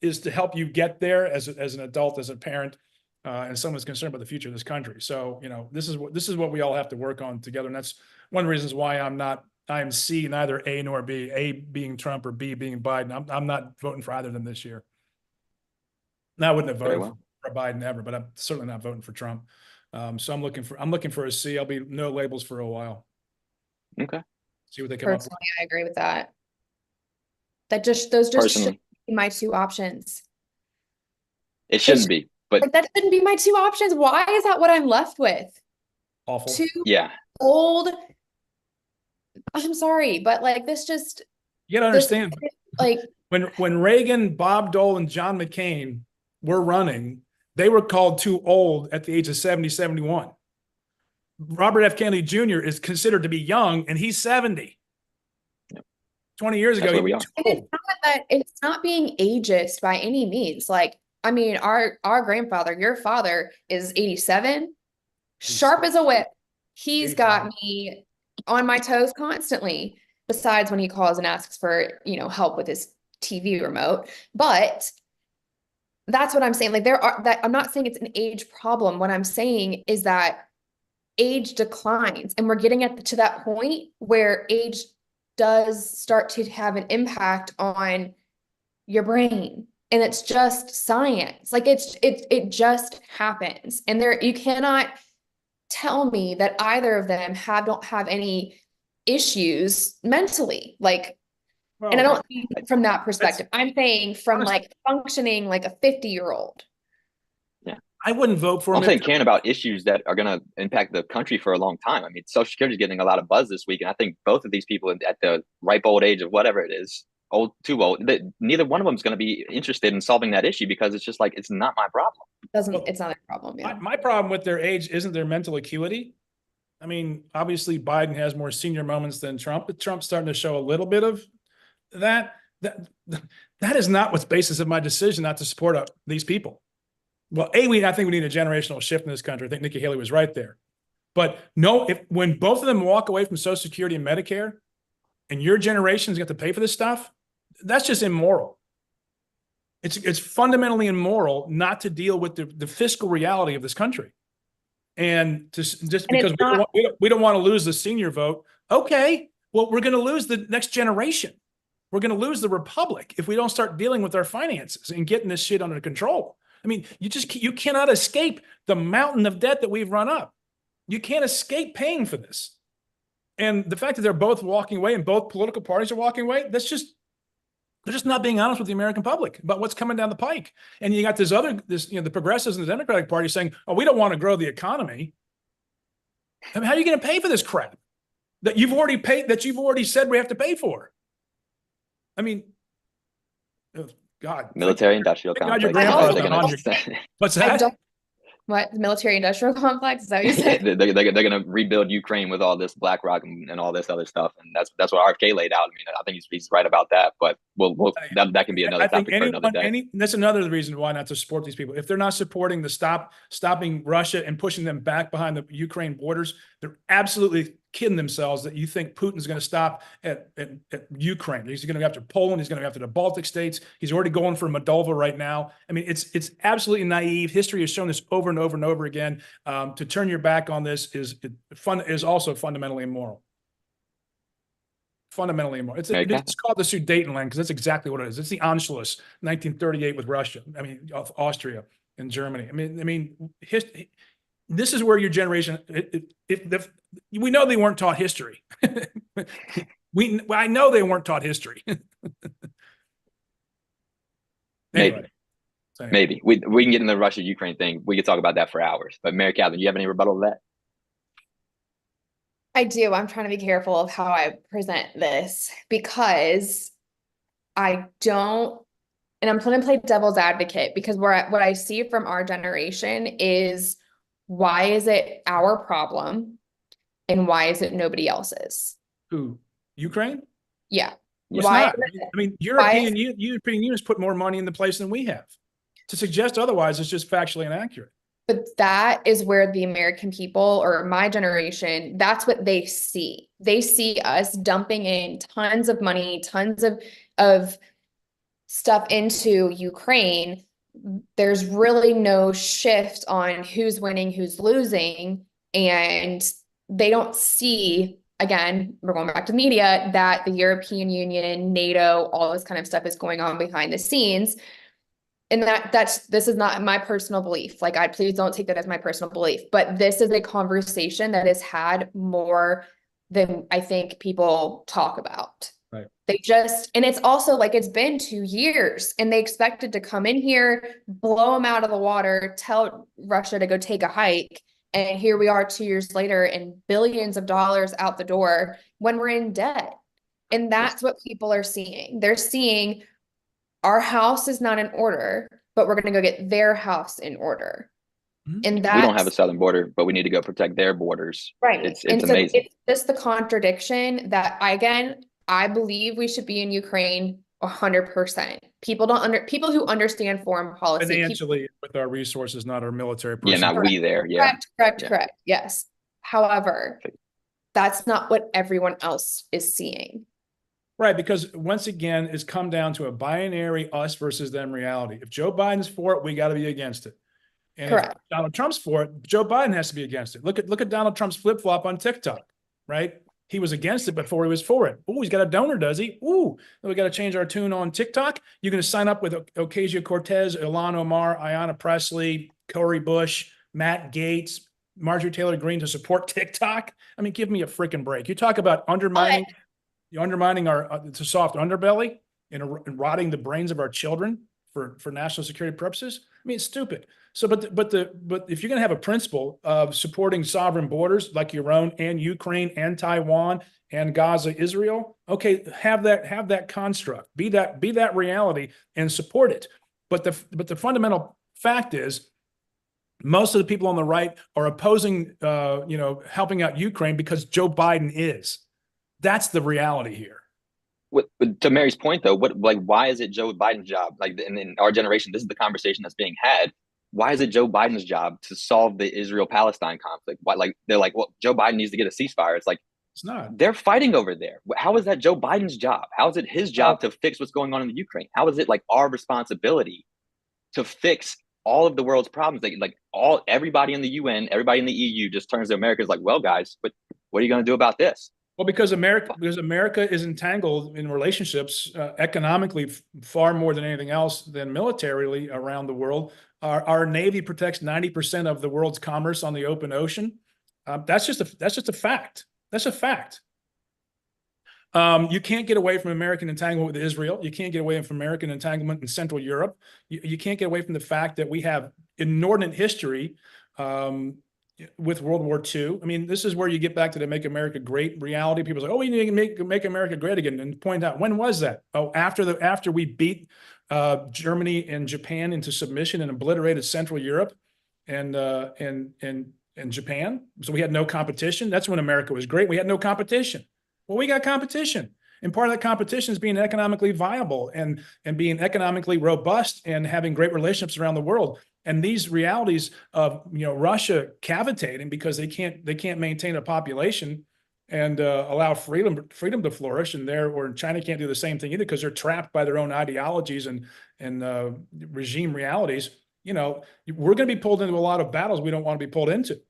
is to help you get there as an adult, as a parent. And someone's concerned about the future of this country. So, this is what we all have to work on together. And that's one of the reasons why I am C, neither A nor B, A being Trump or B being Biden. I'm not voting for either of them this year. Now, I wouldn't have voted for Biden ever, but I'm certainly not voting for Trump. So I'm looking for a C. I'll be no labels for a while. Okay. See what they come up with. Personally, I agree with that. Those shouldn't be my two options. It shouldn't be. But like, that shouldn't be my two options. Why is that what I'm left with? Awful. Two old. I'm sorry, but like this just. You gotta understand. Like when Reagan, Bob Dole, and John McCain were running, they were called too old at the age of 70, 71. Robert F. Kennedy Jr. is considered to be young, and he's 70. 20 years ago, he was too old. It's not being ageist by any means. Like, I mean, our grandfather, your father, is 87, sharp as a whip. He's got me on my toes constantly, besides when he calls and asks for, help with his TV remote. But that's what I'm saying. Like I'm not saying it's an age problem. What I'm saying is that age declines, and we're getting to that point where age does start to have an impact on your brain. And it's just science. Like it just happens. And you cannot tell me that either of them don't have any issues mentally. Like, and I don't think from that perspective. I'm saying from like functioning like a 50-year-old. Yeah. I wouldn't vote for him. I'm saying can about issues that are going to impact the country for a long time. I mean, Social Security is getting a lot of buzz this week. And I think both of these people at the ripe old age of whatever it is, old, too old, neither one of them is going to be interested in solving that issue, because it's just like, it's not my problem. It's not a problem. Yeah. My problem with their age isn't their mental acuity. I mean, obviously Biden has more senior moments than Trump, but Trump's starting to show a little bit of that. That is not what's the basis of my decision not to support these people. Well, I think we need a generational shift in this country. I think Nikki Haley was right there. But no, when both of them walk away from Social Security and Medicare, and your generation's got to pay for this stuff, that's just immoral. It's fundamentally immoral not to deal with the fiscal reality of this country. And because we don't want to lose the senior vote. Okay, well, we're going to lose the next generation. We're going to lose the republic if we don't start dealing with our finances and getting this shit under control. I mean, you cannot escape the mountain of debt that we've run up. You can't escape paying for this. And the fact that they're both walking away and both political parties are walking away, They're just not being honest with the American public about what's coming down the pike. And you got the progressives in the Democratic Party saying, oh, we don't want to grow the economy. I mean, how are you going to pay for this crap that you've already said we have to pay for? I mean, oh, God. Military industrial God, your complex. grandfather's not on your. What's that? What, the military industrial complex? Is that what you said? they're going to rebuild Ukraine with all this BlackRock and all this other stuff, and that's what RFK laid out. I mean, I think he's right about that, but that can be another topic for another day. That's another reason why not to support these people. If they're not supporting the stopping Russia and pushing them back behind the Ukraine borders, they're absolutely kidding themselves that you think Putin's going to stop at Ukraine. He's going to go after Poland. He's going to go after the Baltic states. He's already going for Moldova right now. I mean, it's absolutely naive. History has shown this over and over and over again. To turn your back on this is also fundamentally immoral. Fundamentally immoral. It's called the Sudetenland because that's exactly what it is. It's the Anschluss, 1938 with Russia. I mean, Austria and Germany. I mean, this is where your generation. We know they weren't taught history. I know they weren't taught history. Anyway, maybe we can get into the Russia-Ukraine thing. We could talk about that for hours. But Mary Catherine, you have any rebuttal to that? I do. I'm trying to be careful of how I present this because I don't, and I'm trying to play devil's advocate because what I see from our generation is, why is it our problem and why is it nobody else's? Who? Ukraine? Yeah. Why? I mean, European Unions put more money in the place than we have. To suggest otherwise is just factually inaccurate. But that is where the American people, or my generation, that's what they see. They see us dumping in tons of money, tons of stuff into Ukraine. There's really no shift on who's winning, who's losing. And they don't see, again, we're going back to media, that the European Union, NATO, all this kind of stuff is going on behind the scenes. And this is not my personal belief. Like, please don't take that as my personal belief, but this is a conversation that is had more than I think people talk about. Right. And it's also like, it's been 2 years and they expected to come in here, blow them out of the water, tell Russia to go take a hike. And here we are 2 years later and billions of dollars out the door when we're in debt. And that's what people are seeing. They're seeing our house is not in order, but we're going to go get their house in order. And we don't have a southern border, but we need to go protect their borders. Right. It's amazing. It's just the contradiction that I believe we should be in Ukraine 100%. People who understand foreign policy. Financially, with our resources, not our military personnel. Yeah, not we there. Yeah. Correct. Yes. However, that's not what everyone else is seeing. Right, because once again, it's come down to a binary us versus them reality. If Joe Biden's for it, we got to be against it. And if Donald Trump's for it, Joe Biden has to be against it. Look at Donald Trump's flip-flop on TikTok, right? He was against it before he was for it. Oh, he's got a donor, does he? Ooh, we got to change our tune on TikTok. You're going to sign up with Ocasio-Cortez, Ilhan Omar, Ayanna Pressley, Cory Bush, Matt Gaetz, Marjorie Taylor Greene to support TikTok? I mean, give me a freaking break. You talk about undermining... You're undermining our soft underbelly and rotting the brains of our children for national security purposes. I mean, it's stupid. So, but if you're going to have a principle of supporting sovereign borders like your own and Ukraine and Taiwan and Gaza, Israel, okay, have that construct, be that reality and support it. But the fundamental fact is, most of the people on the right are opposing, helping out Ukraine because Joe Biden is. That's the reality here. To Mary's point, though, why is it Joe Biden's job? Like, in our generation, this is the conversation that's being had. Why is it Joe Biden's job to solve the Israel-Palestine conflict? Why, they're like, well, Joe Biden needs to get a ceasefire. It's like, it's not. They're fighting over there. How is that Joe Biden's job? How is it his job to fix what's going on in the Ukraine? How is it like our responsibility to fix all of the world's problems? Everybody in the UN, everybody in the EU just turns to America. Is like, well, guys, but what are you going to do about this? Well, because America is entangled in relationships economically far more than anything else than militarily around the world. Our Navy protects 90% of the world's commerce on the open ocean. That's just a fact. That's a fact. You can't get away from American entanglement with Israel. You can't get away from American entanglement in Central Europe. You can't get away from the fact that we have inordinate history with World War II. I mean, this is where you get back to the "Make America Great" reality. People say, "Oh, we need to make America great again," and point out, when was that? Oh, after we beat Germany and Japan into submission and obliterated Central Europe and Japan. So we had no competition. That's when America was great. We had no competition. Well, we got competition. And part of that competition is being economically viable and being economically robust and having great relationships around the world. And these realities of, Russia cavitating because they can't maintain a population and allow freedom to flourish, and or China can't do the same thing either because they're trapped by their own ideologies and regime realities. We're going to be pulled into a lot of battles we don't want to be pulled into.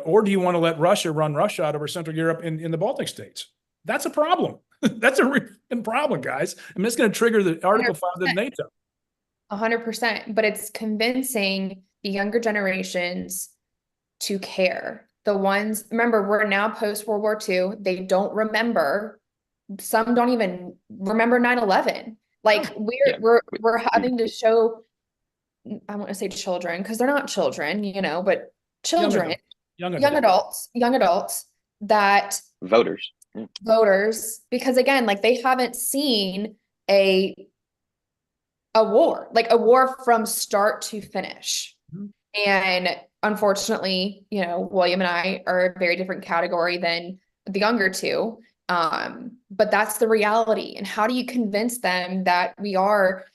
Or do you want to let Russia run roughshod over Central Europe in the Baltic states? That's a problem. That's a real problem, guys. I mean, it's going to trigger the Article 5 of NATO. 100%. But it's convincing the younger generations to care. The ones, remember, we're now post World War II. They don't remember. Some don't even remember 9/11. Like we're having to show, I want to say children, because they're not children, but children, young adults that voters, because again, like they haven't seen a war from start to finish. Mm-hmm. And unfortunately, William and I are a very different category than the younger two. But that's the reality. And how do you convince them that we are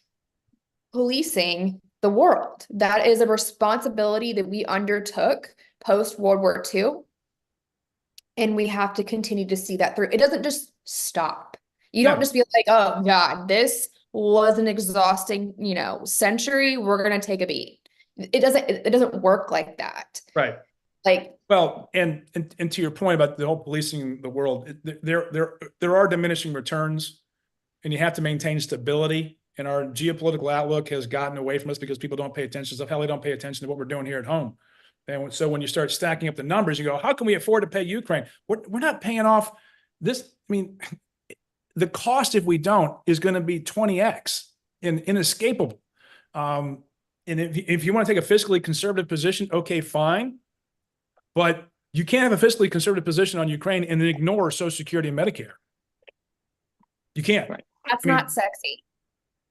policing the world? That is a responsibility that we undertook post World War II. And we have to continue to see that through. It doesn't just stop. You don't just be like, oh God, this was an exhausting, century. We're going to take a beat. It doesn't work like that. Right. Like, well, and to your point about the whole policing the world, there are diminishing returns, and you have to maintain stability. And our geopolitical outlook has gotten away from us because people don't pay attention. So hell, they don't pay attention to what we're doing here at home. And so when you start stacking up the numbers, you go, how can we afford to pay Ukraine? We're not paying off this. I mean, the cost, if we don't, is going to be 20x and inescapable. And if you want to take a fiscally conservative position, okay, fine. But you can't have a fiscally conservative position on Ukraine and then ignore Social Security and Medicare. You can't. Right. That's not sexy.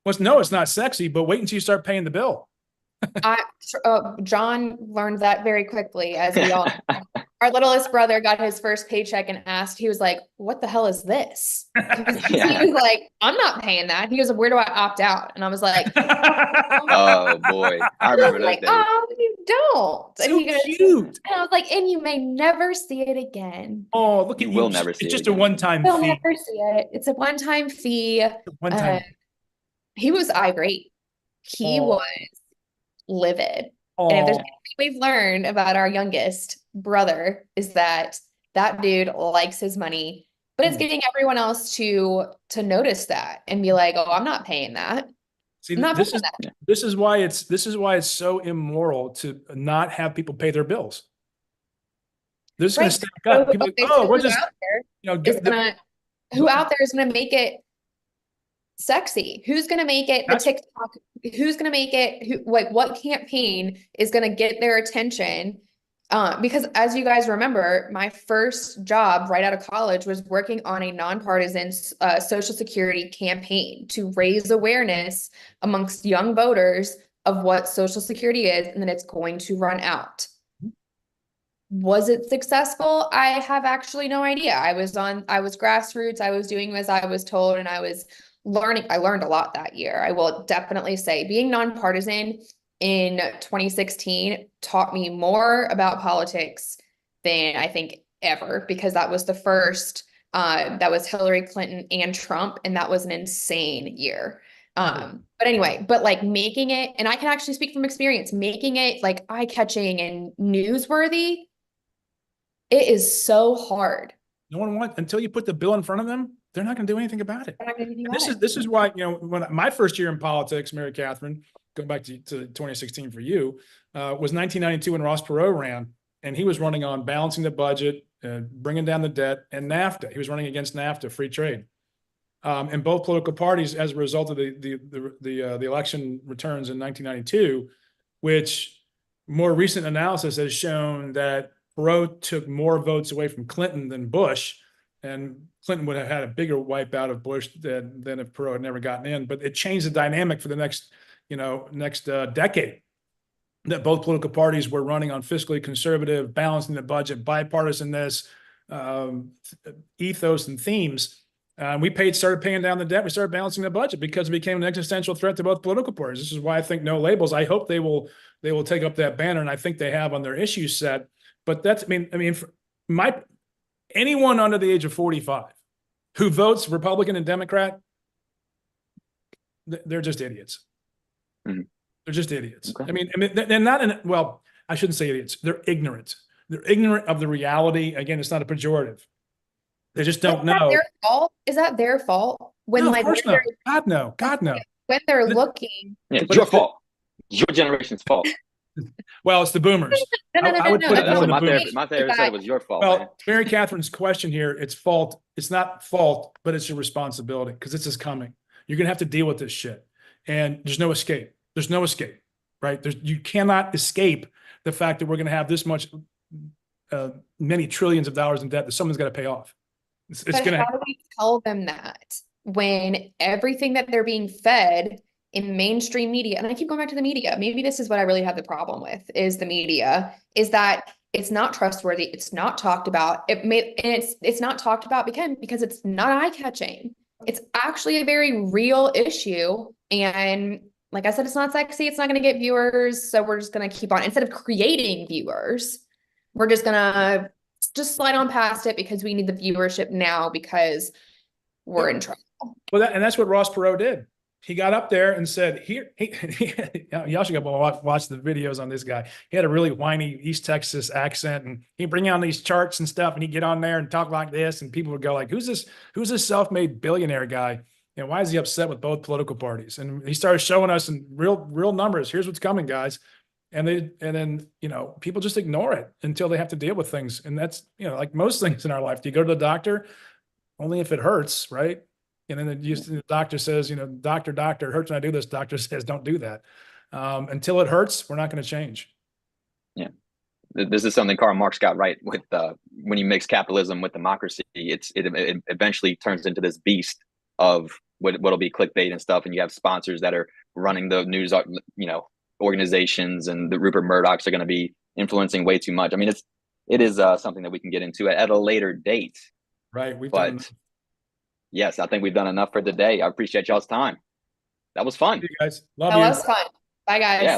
Well, no, it's not sexy, but wait until you start paying the bill. John learned that very quickly, as we all know. Our littlest brother got his first paycheck and he was like, what the hell is this? He was like, I'm not paying that. He goes, where do I opt out? And I was like, oh boy, I remember that day. Oh, you don't. So and he goes, cute. And I was like, and you may never see it again. Oh, look at you. Will never see it's it just again. A one-time fee. You'll never see it. It's a one-time fee. He was irate. He was livid. And if there's anything we've learned about our youngest brother is that dude likes his money, but it's getting everyone else to notice that and be like, oh, I'm not paying that. See, this is why it's so immoral to not have people pay their bills. This is going to stack up. People we're just who out there is going to make it sexy? Who's going to make it the TikTok? Who's going to make it? What campaign is going to get their attention? Because as you guys remember, my first job right out of college was working on a nonpartisan Social Security campaign to raise awareness amongst young voters of what Social Security is and that it's going to run out. Was it successful? I have actually no idea. I was grassroots. I was doing as I was told, and I was learning. I learned a lot that year. I will definitely say being nonpartisan in 2016 taught me more about politics than I think ever, because that was the first, that was Hillary Clinton and Trump. And that was an insane year. But anyway, but making it, and I can actually speak from experience, making it eye-catching and newsworthy, it is so hard. No one wants, until you put the bill in front of them, they're not going to do anything about it. This is why, when my first year in politics, Mary Catherine, going back to 2016 for you, was 1992 when Ross Perot ran, and he was running on balancing the budget, bringing down the debt, and NAFTA. He was running against NAFTA, free trade. And both political parties, as a result of the election returns in 1992, which more recent analysis has shown that Perot took more votes away from Clinton than Bush, and Clinton would have had a bigger wipeout of Bush than if Perot had never gotten in. But it changed the dynamic for the next decade. That both political parties were running on fiscally conservative, balancing the budget, bipartisanness, ethos, and themes. Started paying down the debt. We started balancing the budget because it became an existential threat to both political parties. This is why I think no labels. I hope they will take up that banner, and I think they have on their issue set. But that's, anyone under the age of 45 who votes Republican and Democrat, they're just idiots. Mm-hmm. They're just idiots. Okay. They're not well, I shouldn't say idiots. They're ignorant. They're ignorant of the reality. Again, it's not a pejorative. They just don't know. Their fault? Is that their fault? When no, of course not. God, no. God, no. When they're looking. Yeah, it's your fault. It's your generation's fault. Well, it's the boomers. I would put it more in the boomers. My therapist said it was your fault. Well, man. Mary Catherine's question here, it's fault. It's not fault, but it's your responsibility because this is coming. You're going to have to deal with this shit. And there's no escape. There's no escape, right? You cannot escape the fact that we're going to have this much, many trillions of dollars in debt that someone's got to pay off. It's But going to. how do we tell them that when everything that they're being fed in mainstream media, and I keep going back to the media, maybe this is what I really have the problem with, is the media, is that it's not trustworthy, it's not talked about, it's not talked about because it's not eye-catching. It's actually a very real issue, and like I said, it's not sexy, it's not going to get viewers, so we're just going to keep on, instead of creating viewers, we're just going to just slide on past it because we need the viewership now because we're in trouble. Well, that's what Ross Perot did. He got up there and said, y'all should go watch the videos on this guy. He had a really whiny East Texas accent, and he'd bring out these charts and stuff, and he'd get on there and talk like this, and people would go like, who's this self-made billionaire guy? And why is he upset with both political parties? And he started showing us in real numbers. Here's what's coming, guys. And then people just ignore it until they have to deal with things. And that's, like most things in our life. Do you go to the doctor? Only if it hurts, right? And then the doctor says, doctor, it hurts when I do this. Doctor says, don't do that. Until it hurts, we're not going to change. Yeah. This is something Karl Marx got right with when he mixed capitalism with democracy. It eventually turns into this beast of what'll be clickbait and stuff. And you have sponsors that are running the news, organizations, and the Rupert Murdochs are going to be influencing way too much. I mean, it is something that we can get into at a later date. Right. Yes, I think we've done enough for today. I appreciate y'all's time. That was fun. You guys. Love That you. was fun. Bye, guys. Yeah.